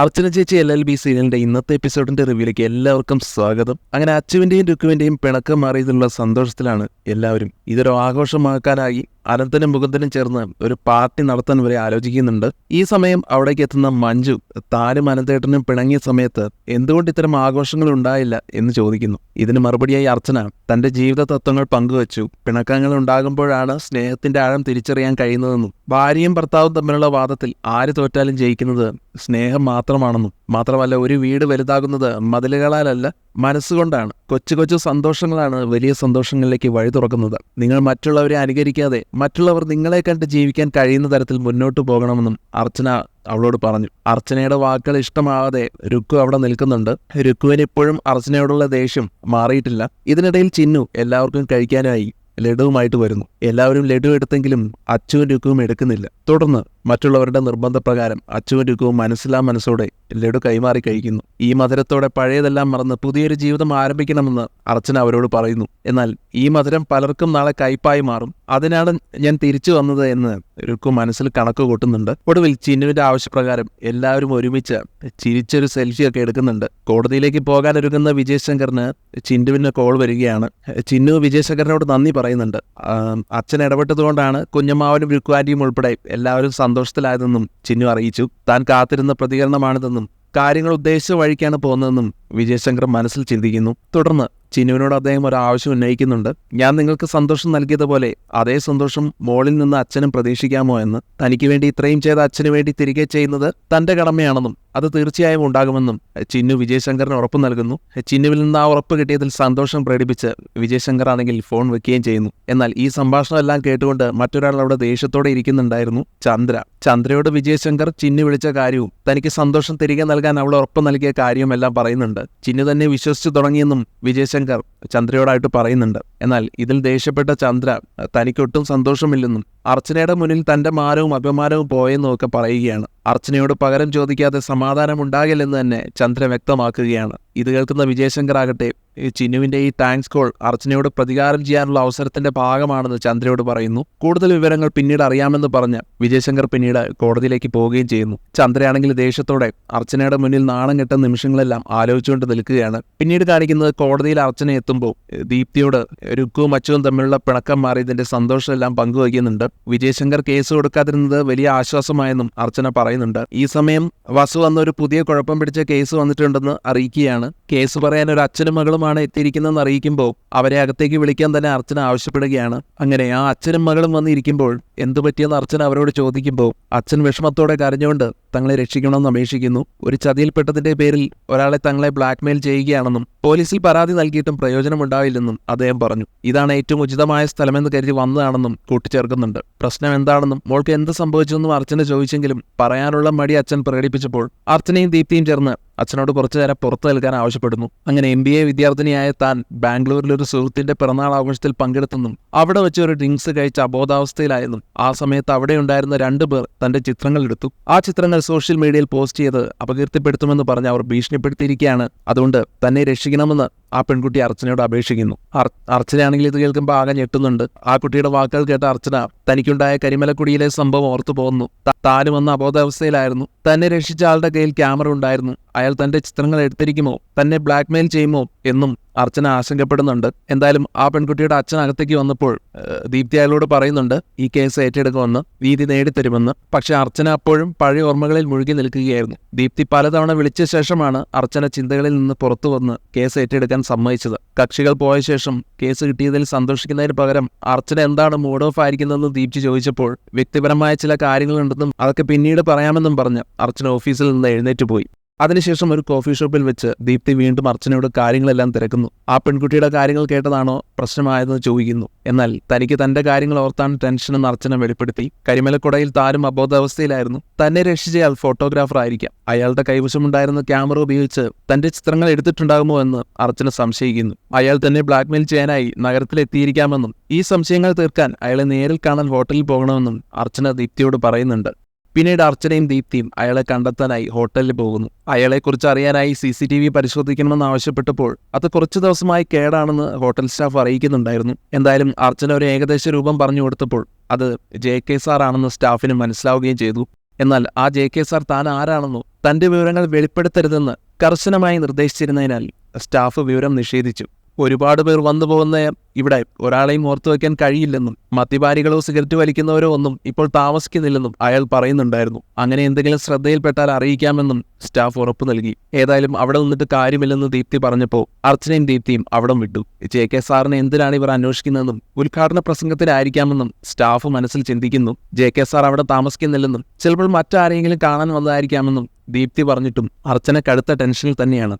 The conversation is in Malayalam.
അർച്ചന ചേച്ചി LLB സീരിയലിന്റെ ഇന്നത്തെ എപ്പിസോഡിന്റെ റിവ്യൂലേക്ക് എല്ലാവർക്കും സ്വാഗതം. അങ്ങനെ അച്ചുവിന്റെയും രുക്കുവിന്റെയും പിണക്കം മാറിയതിലുള്ള സന്തോഷത്തിലാണ് എല്ലാവരും. ഇതൊരു ആഘോഷമാക്കാനായി അനന്തനും മുകുന്ദനും ചേർന്ന് ഒരു പാർട്ടി നടത്താൻ വരെ ആലോചിക്കുന്നുണ്ട്. ഈ സമയം അവിടേക്ക് എത്തുന്ന മഞ്ജു താനും അനന്തേട്ടനും പിണങ്ങിയ സമയത്ത് എന്തുകൊണ്ട് ഇത്തരം ആഘോഷങ്ങൾ ഉണ്ടായില്ല എന്ന് ചോദിക്കുന്നു. ഇതിന് മറുപടിയായി അർച്ചന തന്റെ ജീവിത തത്വങ്ങൾ പങ്കുവച്ചു. പിണക്കങ്ങൾ ഉണ്ടാകുമ്പോഴാണ് സ്നേഹത്തിന്റെ ആഴം തിരിച്ചറിയാൻ കഴിയുന്നതെന്നും ഭാര്യയും ഭർത്താവും തമ്മിലുള്ള വാദത്തിൽ ആര് തോറ്റാലും ജയിക്കുന്നത് സ്നേഹം മാത്രമാണെന്നും മാത്രമല്ല ഒരു വീട് വലുതാകുന്നത് മതിലുകളാലല്ല മനസ്സുകൊണ്ടാണ്. കൊച്ചു കൊച്ചു സന്തോഷങ്ങളാണ് വലിയ സന്തോഷങ്ങളിലേക്ക് വഴി തുറക്കുന്നത്. നിങ്ങൾ മറ്റുള്ളവരെ അനുകരിക്കാതെ മറ്റുള്ളവർ നിങ്ങളെ കണ്ട് ജീവിക്കാൻ കഴിയുന്ന തരത്തിൽ മുന്നോട്ട് പോകണമെന്നും അർച്ചന അവളോട് പറഞ്ഞു. അർച്ചനയുടെ വാക്കുകൾ ഇഷ്ടമാവാതെ രുക്കു അവിടെ നിൽക്കുന്നുണ്ട്. രുക്കുവിന് ഇപ്പോഴും അർച്ചനയോടുള്ള ദേഷ്യം മാറിയിട്ടില്ല. ഇതിനിടയിൽ ചിന്നു എല്ലാവർക്കും കഴിക്കാനായി ലഡുവുമായിട്ട് വരുന്നു. എല്ലാവരും ലഡു എടുത്തെങ്കിലും അച്ചുവും രുക്കുവും എടുക്കുന്നില്ല. തുടർന്ന് മറ്റുള്ളവരുടെ നിർബന്ധപ്രകാരം അച്ചുവും രുക്കുവും മനസ്സോടെ ലഡു കൈമാറി കഴിക്കുന്നു. ഈ മധുരത്തോടെ പഴയതെല്ലാം മറന്ന് പുതിയൊരു ജീവിതം ആരംഭിക്കണമെന്ന് അർച്ചന അവരോട് പറയുന്നു. എന്നാൽ ഈ മധുരം പലർക്കും നാളെ കയ്പായി മാറും, അതിനാണ് ഞാൻ തിരിച്ചു വന്നത് എന്ന് രുക്കു മനസ്സിൽ കണക്ക് കൂട്ടുന്നുണ്ട്. ഒടുവിൽ ചിന്നുവിന്റെ ആവശ്യപ്രകാരം എല്ലാവരും ഒരുമിച്ച് ചിരിച്ചൊരു സെൽഫിയൊക്കെ എടുക്കുന്നുണ്ട്. കോടതിയിലേക്ക് പോകാനൊരുങ്ങുന്ന വിജയ് ശങ്കറിന് ചിന്നുവിന് കോൾ വരികയാണ്. ചിന്നു വിജയ് ശങ്കറിനോട് നന്ദി പറയുന്നുണ്ട്. അച്ഛൻ ഇടപെട്ടതുകൊണ്ടാണ് കുഞ്ഞമ്മാവനും രുക്കുവാന്റിയും ഉൾപ്പെടെ എല്ലാവരും സന്തോഷത്തിലായതെന്നും ചിന്നു അറിയിച്ചു. താൻ കാത്തിരുന്ന പ്രതികരണമാണിതെന്നും കാര്യങ്ങൾ ഉദ്ദേശിച്ച വഴിക്കാണ് പോകുന്നതെന്നും വിജയശങ്കർ മനസ്സിൽ ചിന്തിക്കുന്നു. തുടർന്ന് ചിന്നുവിനോട് അദ്ദേഹം ഒരു ആവശ്യം ഉന്നയിക്കുന്നുണ്ട്. ഞാൻ നിങ്ങൾക്ക് സന്തോഷം നൽകിയതുപോലെ അതേ സന്തോഷം മോളിൽ നിന്ന് അച്ഛനും പ്രതീക്ഷിക്കാമോ എന്ന്. തനിക്ക് വേണ്ടി ഇത്രയും ചെയ്ത അച്ഛന് വേണ്ടി തിരികെ ചെയ്യുന്നത് തന്റെ കടമയാണെന്നും അത് തീർച്ചയായും ഉണ്ടാകുമെന്നും ചിന്നു വിജയശങ്കറിന് ഉറപ്പ് നൽകുന്നു. ചിന്നുവിൽ നിന്ന് ആ ഉറപ്പ് കിട്ടിയതിൽ സന്തോഷം പ്രകടിപ്പിച്ച് വിജയശങ്കർ ആണെങ്കിൽ ഫോൺ വെക്കുകയും ചെയ്യുന്നു. എന്നാൽ ഈ സംഭാഷണം എല്ലാം കേട്ടുകൊണ്ട് മറ്റൊരാൾ അവിടെ ദേഷ്യത്തോടെ ഇരിക്കുന്നുണ്ടായിരുന്നു, ചന്ദ്രയോട് വിജയശങ്കർ ചിന്നു വിളിച്ച കാര്യവും തനിക്ക് സന്തോഷം തിരികെ നൽകാൻ അവൾ ഉറപ്പ് നൽകിയ കാര്യവുമെല്ലാം പറയുന്നുണ്ട്. ചിന്നു തന്നെ വിശ്വസിച്ചു തുടങ്ങിയെന്നും വിജയശങ്കർ ചന്ദ്രയോടായിട്ട് പറയുന്നുണ്ട്. എന്നാൽ ഇതിൽ ദേഷ്യപ്പെട്ട ചന്ദ്ര തനിക്കൊട്ടും സന്തോഷമില്ലെന്നും അർച്ചനയുടെ മുന്നിൽ തന്റെ മാനവും അഭിമാനവും പോയെന്നും ഒക്കെ പറയുകയാണ്. അർച്ചനയോട് പകരം ചോദിക്കാതെ സമാധാനമുണ്ടാകില്ലെന്ന് തന്നെ ചന്ദ്ര വ്യക്തമാക്കുകയാണ്. ഇത് കേൾക്കുന്ന വിജയശങ്കർ ആകട്ടെ ചിന്നുവിന്റെ ഈ താങ്ക്സ് കോൾ അർച്ചനയോട് പ്രതികാരം ചെയ്യാനുള്ള അവസരത്തിന്റെ ഭാഗമാണെന്ന് ചന്ദ്രയോട് പറയുന്നു. കൂടുതൽ വിവരങ്ങൾ പിന്നീട് അറിയാമെന്ന് പറഞ്ഞ് വിജയശങ്കർ പിന്നീട് കോടതിയിലേക്ക് പോവുകയും ചെയ്യുന്നു. ചന്ദ്രയാണെങ്കിൽ ദേഷ്യത്തോടെ അർച്ചനയുടെ മുന്നിൽ നാണം കെട്ട നിമിഷങ്ങളെല്ലാം ആലോചിച്ചുകൊണ്ട് നിൽക്കുകയാണ്. പിന്നീട് കാണിക്കുന്നത് കോടതിയിൽ അർച്ചന എത്തുമ്പോൾ ദീപ്തിയോട് രുക്കുവും അച്ചുവും തമ്മിലുള്ള പിണക്കം മാറിയതിന്റെ സന്തോഷമെല്ലാം പങ്കുവയ്ക്കുന്നുണ്ട്. വിജയശങ്കർ കേസ് കൊടുക്കാതിരുന്നത് വലിയ ആശ്വാസമായെന്നും അർച്ചന പറയുന്നുണ്ട്. ഈ സമയം വസു വന്ന ഒരു പുതിയ കുഴപ്പം പിടിച്ച കേസ് വന്നിട്ടുണ്ടെന്ന് അറിയിക്കുകയാണ്. കേസ് പറയാൻ ഒരു അച്ഛനും മകളുമാണ് എത്തിയിരിക്കുന്നതെന്ന് അറിയിക്കുമ്പോൾ അവരെ അകത്തേക്ക് വിളിക്കാൻ തന്നെ അർച്ചന ആവശ്യപ്പെടുകയാണ്. അങ്ങനെ ആ അച്ഛനും മകളും വന്നിരിക്കുമ്പോൾ എന്തു പറ്റിയെന്ന് അർച്ചന അവരോട് ചോദിക്കുമ്പോൾ അച്ഛൻ വിഷമത്തോടെ കരഞ്ഞുകൊണ്ട് തങ്ങളെ രക്ഷിക്കണമെന്ന് അപേക്ഷിക്കുന്നു. ഒരു ചതിയിൽപ്പെട്ടതിന്റെ പേരിൽ ഒരാളെ തങ്ങളെ ബ്ലാക്ക്മെയിൽ ചെയ്യുകയാണെന്നും പോലീസിൽ പരാതി നൽകിയിട്ടും പ്രയോജനമുണ്ടാവില്ലെന്നും അദ്ദേഹം പറഞ്ഞു. ഇതാണ് ഏറ്റവും ഉചിതമായ സ്ഥലമെന്ന് കരുതി വന്നതാണെന്നും കൂട്ടിച്ചേർക്കുന്നുണ്ട്. പ്രശ്നം എന്താണെന്നും മോൾക്ക് എന്ത് സംഭവിച്ചെന്നും അർച്ചന ചോദിച്ചെങ്കിലും പറയാനുള്ള മടി അച്ഛൻ പ്രകടിപ്പിച്ചപ്പോൾ അർച്ചനയും ദീപ്തിയും ചേർന്ന് അച്ഛനോട് കുറച്ചു നേരം പുറത്തു നിൽക്കാൻ ആവശ്യപ്പെടുന്നു. അങ്ങനെ MBA വിദ്യാർത്ഥിനിയായ താൻ ബാംഗ്ലൂരിൽ ഒരു സുഹൃത്തിന്റെ പിറന്നാൾ ആഘോഷത്തിൽ പങ്കെടുത്തെന്നും അവിടെ വെച്ച് ഒരു ഡ്രിങ്ക്സ് കഴിച്ച അബോധാവസ്ഥയിലായെന്നും ആ സമയത്ത് അവിടെ ഉണ്ടായിരുന്ന 2 പേർ തന്റെ ചിത്രങ്ങൾ എടുത്തു. ആ ചിത്രങ്ങൾ സോഷ്യൽ മീഡിയയിൽ പോസ്റ്റ് ചെയ്ത് അപകീർത്തിപ്പെടുത്തുമെന്ന് പറഞ്ഞ് അവർ ഭീഷണിപ്പെടുത്തിയിരിക്കുകയാണ്. അതുകൊണ്ട് തന്നെ രക്ഷിക്കണമെന്ന് ആ പെൺകുട്ടി അർച്ചനയോട് അപേക്ഷിക്കുന്നു. അർച്ചനയാണെങ്കിൽ ഇത് കേൾക്കുമ്പോൾ ആകെ ഞെട്ടുന്നുണ്ട്. ആ കുട്ടിയുടെ വാക്കുകൾ കേട്ട അർച്ചന തനിക്കുണ്ടായ കരിമലക്കുടിയിലെ സംഭവം ഓർത്തു പോകുന്നു. താനും വന്ന അബോധാവസ്ഥയിലായിരുന്നു. തന്നെ രക്ഷിച്ച ആളുടെ കയ്യിൽ ക്യാമറ ഉണ്ടായിരുന്നു. അയാൾ തന്റെ ചിത്രങ്ങൾ എടുത്തിരിക്കുമോ, തന്നെ ബ്ലാക്ക്മെയിൽ ചെയ്യുമോ എന്നും അർച്ചന ആശങ്കപ്പെടുന്നുണ്ട്. എന്തായാലും ആ പെൺകുട്ടിയുടെ അച്ഛൻ അകത്തേക്ക് വന്നപ്പോൾ ദീപ്തി അയാളോട് പറയുന്നുണ്ട് ഈ കേസ് ഏറ്റെടുക്കുമെന്ന്, നീതി നേടിത്തരുമെന്ന്. പക്ഷെ അർച്ചന അപ്പോഴും പഴയ ഓർമ്മകളിൽ മുഴുകി നിൽക്കുകയായിരുന്നു. ദീപ്തി പലതവണ വിളിച്ച ശേഷമാണ് അർച്ചന ചിന്തകളിൽ നിന്ന് പുറത്തു വന്ന് കേസ് ഏറ്റെടുക്കാൻ സമ്മതിച്ചത്. കക്ഷികൾ പോയ ശേഷം കേസ് കിട്ടിയതിൽ സന്തോഷിക്കുന്നതിന് പകരം അർച്ചന എന്താണ് മൂഡ് ഓഫ് ആയിരിക്കുന്നതെന്ന് ദീപ്തി ചോദിച്ചപ്പോൾ വ്യക്തിപരമായ ചില കാര്യങ്ങളുണ്ടെന്നും അതൊക്കെ പിന്നീട് പറയാമെന്നും പറഞ്ഞ് അർച്ചന ഓഫീസിൽ നിന്ന് എഴുന്നേറ്റ് പോയി. അതിനുശേഷം ഒരു കോഫി ഷോപ്പിൽ വെച്ച് ദീപ്തി വീണ്ടും അർച്ചനയോട് കാര്യങ്ങളെല്ലാം തിരക്കുന്നു. ആ പെൺകുട്ടിയുടെ കാര്യങ്ങൾ കേട്ടതാണോ പ്രശ്നമായതെന്ന് ചോദിക്കുന്നു. എന്നാൽ തനിക്ക് തന്റെ കാര്യങ്ങൾ ഓർത്താണ് ടെൻഷനെന്ന് അർച്ചന വെളിപ്പെടുത്തി. കരിമലക്കുടയിൽ താനും അബോധാവസ്ഥയിലായിരുന്നു. തന്നെ രക്ഷിച്ചയാൾ ഫോട്ടോഗ്രാഫർ ആയിരിക്കാം. അയാളുടെ കൈവശമുണ്ടായിരുന്ന ക്യാമറ ഉപയോഗിച്ച് തന്റെ ചിത്രങ്ങൾ എടുത്തിട്ടുണ്ടാകുമോ എന്ന് അർച്ചന സംശയിക്കുന്നു. അയാൾ തന്നെ ബ്ലാക്ക്മെയിൽ ചെയ്യാനായി നഗരത്തിലെത്തിയിരിക്കാമെന്നും ഈ സംശയങ്ങൾ തീർക്കാൻ അയാളെ നേരിൽ കാണാൻ ഹോട്ടലിൽ പോകണമെന്നും അർച്ചന ദീപ്തിയോട് പറയുന്നുണ്ട്. പിന്നീട് അർച്ചനയും ദീപ്തിയും അയാളെ കണ്ടെത്താനായി ഹോട്ടലിൽ പോകുന്നു. അയാളെക്കുറിച്ച് അറിയാനായി CCTV പരിശോധിക്കണമെന്ന് ആവശ്യപ്പെട്ടപ്പോൾ അത് കുറച്ചു ദിവസമായി കേടാണെന്ന് ഹോട്ടൽ സ്റ്റാഫ് അറിയിക്കുന്നുണ്ടായിരുന്നു. എന്തായാലും അർച്ചന ഒരു ഏകദേശ രൂപം പറഞ്ഞു കൊടുത്തപ്പോൾ അത് JK സാർ ആണെന്ന് സ്റ്റാഫിന് മനസ്സിലാവുകയും ചെയ്തു. എന്നാൽ ആ JK സാർ താൻ ആരാണെന്നോ തന്റെ വിവരങ്ങൾ വെളിപ്പെടുത്തരുതെന്ന് കർശനമായി നിർദ്ദേശിച്ചിരുന്നതിനാൽ സ്റ്റാഫ് വിവരം നിഷേധിച്ചു. ഒരുപാട് പേർ വന്നു പോകുന്ന ഇവിടെ ഒരാളെയും ഓർത്തു വയ്ക്കാൻ കഴിയില്ലെന്നും മദ്യപാനികളോ സിഗരറ്റ് വലിക്കുന്നവരോ ഒന്നും ഇപ്പോൾ താമസിക്കുന്നില്ലെന്നും അയാൾ പറയുന്നുണ്ടായിരുന്നു. അങ്ങനെ എന്തെങ്കിലും ശ്രദ്ധയിൽപ്പെട്ടാൽ അറിയിക്കാമെന്നും സ്റ്റാഫ് ഉറപ്പു നൽകി. ഏതായാലും അവിടെ നിന്നിട്ട് കാര്യമില്ലെന്ന് ദീപ്തി പറഞ്ഞപ്പോൾ അർച്ചനയും ദീപ്തിയും അവിടം വിട്ടു. JK സാറിനെ എന്തിനാണ് ഇവർ അന്വേഷിക്കുന്നതെന്നും ഉദ്ഘാടന പ്രസംഗത്തിലായിരിക്കാമെന്നും സ്റ്റാഫ് മനസ്സിൽ ചിന്തിക്കുന്നു. JK സാർ അവിടെ താമസിക്കുന്നില്ലെന്നും ചിലപ്പോൾ മറ്റാരെങ്കിലും കാണാൻ വന്നതായിരിക്കാമെന്നും ദീപ്തി പറഞ്ഞിട്ടും അർച്ചന കടുത്ത ടെൻഷനിൽ തന്നെയാണ്.